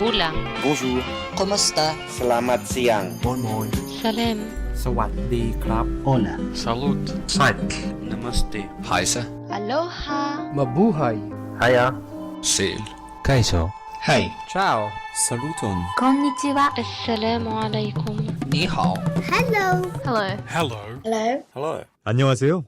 Bula. Bonjour. Kumusta? Selamat siang. Moin moin. Salem. สวัสดีครับ Hola. Salut. Psych. Namaste. Haisa. Aloha. Mabuhay. Haya. Sail. Kaiso. Hey. Ciao. Saluton. Konnichiwa. Assalamu alaikum. Ni hao. Hello. Hello. Hello. Hello. 안녕하세요.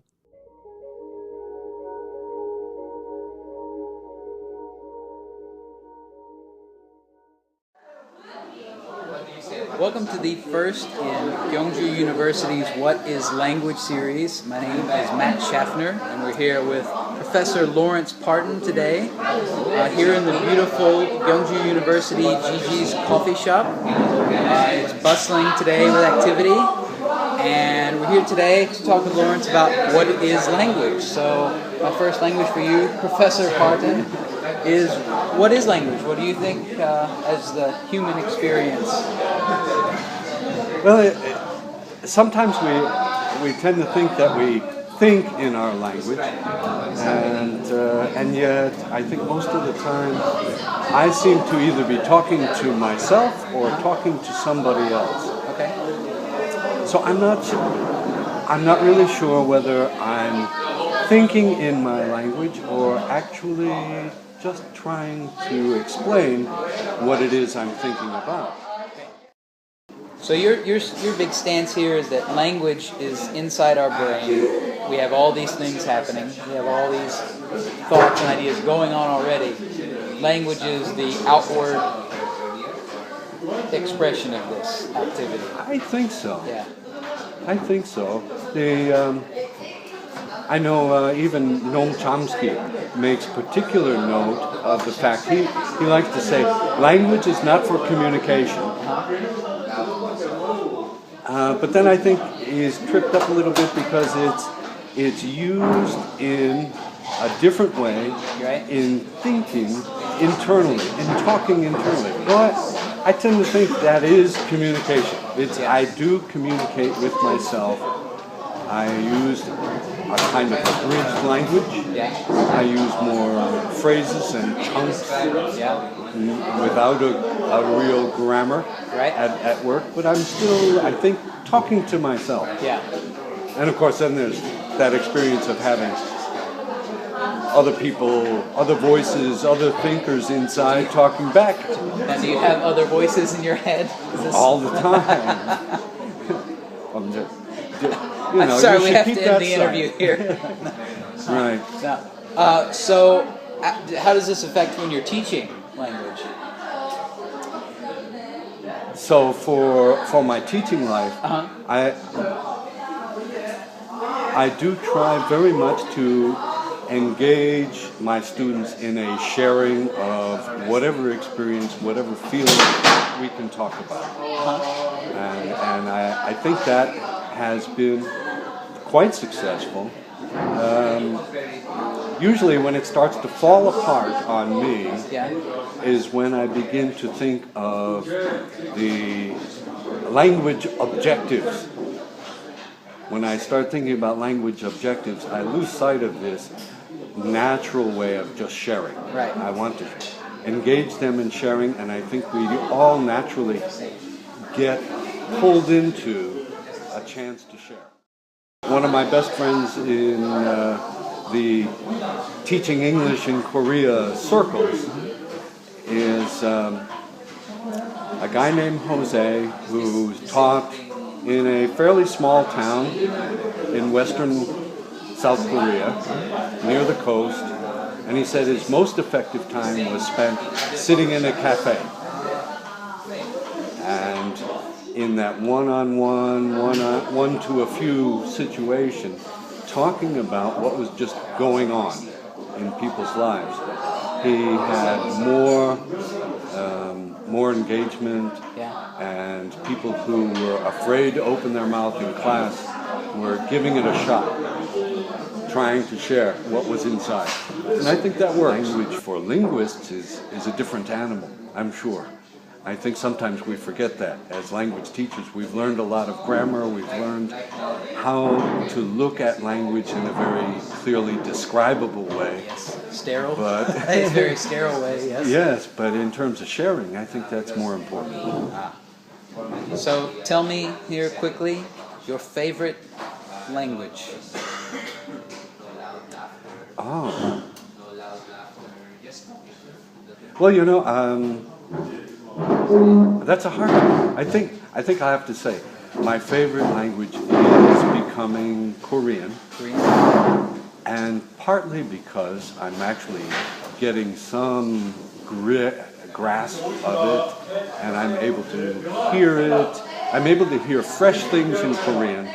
Welcome to the first in Kyungju University's What is Language series. My name is Matt Schaffner, and we're here with Professor Laurence Partan today, here in the beautiful Kyungju University Gigi's coffee shop. It's bustling today with activity, and we're here today to talk with Laurence about what is language. So, my first language for you, Professor Partan, is what is language? What do you think as the human experience? Well, sometimes we tend to think that we think in our language, and yet I think most of the time I seem to either be talking to myself or talking to somebody else. Okay. So I'm not really sure whether I'm thinking in my language or actually just trying to explain what it is I'm thinking about. So your big stance here is that language is inside our brain. We have all these things happening. We have all these thoughts and ideas going on already. Language is the outward expression of this activity. I think so. Yeah. I think so. I know even Noam Chomsky makes particular note of the fact he likes to say language is not for communication. But then I think he's tripped up a little bit because it's used in a different way in thinking internally, in talking internally. Well, I tend to think that is communication. I do communicate with myself. I use a kind of abridged language. Yeah. I use more phrases and chunks without a real grammar at work. But I'm still, I think, talking to myself. Yeah. And of course, then there's that experience of having other people, other voices, other thinkers inside talking back. And do you have other voices in your head? All the time. I'm sorry, we have to end the interview here. Right. So, how does this affect when you're teaching language? So for my teaching life, I do try very much to engage my students in a sharing of whatever experience, whatever feeling we can talk about. And I think that has been quite successful. Usually when it starts to fall apart on me is when I begin to think of the language objectives. When I start thinking about language objectives, I lose sight of this natural way of just sharing. Right. I want to engage them in sharing, and I think we all naturally get pulled into a chance to share. One of my best friends in the teaching English in Korea circles is a guy named Jose who taught in a fairly small town in western South Korea near the coast, and he said his most effective time was spent sitting in a cafe and in that one-on-one, one-to-a-few situation, talking about what was just going on in people's lives. He had more engagement, and people who were afraid to open their mouth in class were giving it a shot, trying to share what was inside. And I think that works. Language for linguists is a different animal, I'm sure. I think sometimes we forget that. As language teachers, we've learned a lot of grammar, we've learned how to look at language in a very clearly describable way. Sterile. But It's a very sterile way, yes. yes, but in terms of sharing, I think that's more important. So tell me here quickly your favorite language. Oh. Well, you know, that's a hard one. I think I have to say my favorite language is becoming Korean. And partly because I'm actually getting some grasp of it, and I'm able to hear it. I'm able to hear fresh things in Korean,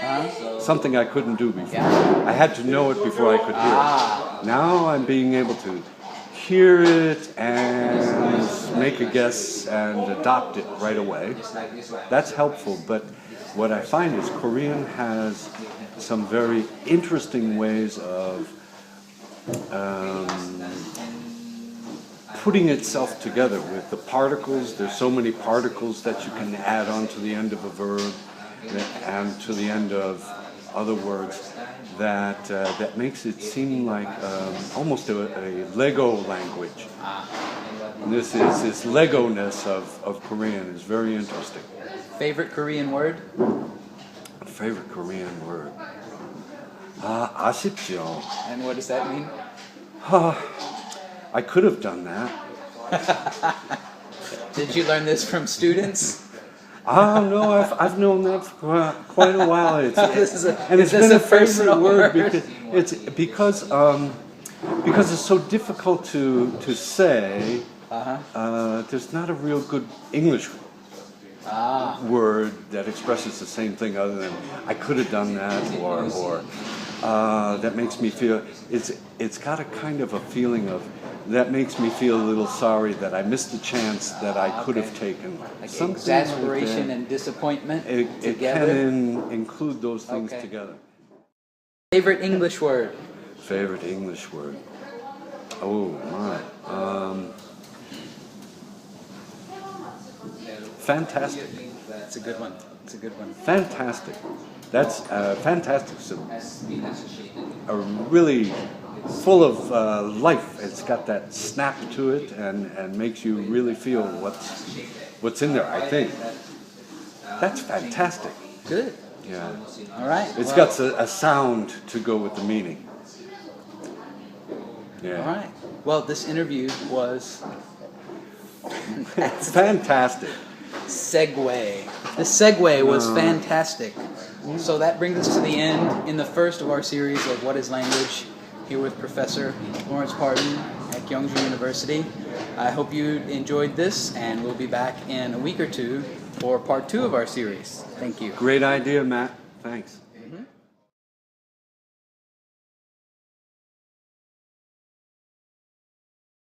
something I couldn't do before. I had to know it before I could hear it. Now I'm being able to hear it and make a guess and adopt it right away. That's helpful, but what I find is Korean has some very interesting ways of putting itself together with the particles. There's so many particles that you can add on to the end of a verb and to the end of other words that makes it seem like almost a Lego language. And this Lego-ness of Korean is very interesting. Favorite Korean word? Favorite Korean word? 아쉽죠. And what does that mean? I could have done that. Did you learn this from students? Oh no, I've known that for quite a while. It's been a favorite word because it's so difficult to say. There's not a real good English word that expresses the same thing other than I could have done that or that makes me feel it's got a kind of a feeling of that makes me feel a little sorry that I missed a chance that I could have taken. Like something exasperation like and disappointment it together? can include those things together. Favorite English word? Favorite English word? Oh my. Fantastic. That's a good one. It's a good one. Fantastic. That's fantastic. So, really full of life. It's got that snap to it and makes you really feel what's in there, I think. That's fantastic. Good. Yeah. All right. It's got a sound to go with the meaning. Yeah. All right. Well, this interview was fantastic. Segue. The segue was fantastic. So that brings us to the end in the first of our series of What is Language, here with Professor Laurence Partan at Kyungju University. I hope you enjoyed this, and we'll be back in a week or two for part 2 of our series. Thank you. Great idea, Matt. Thanks.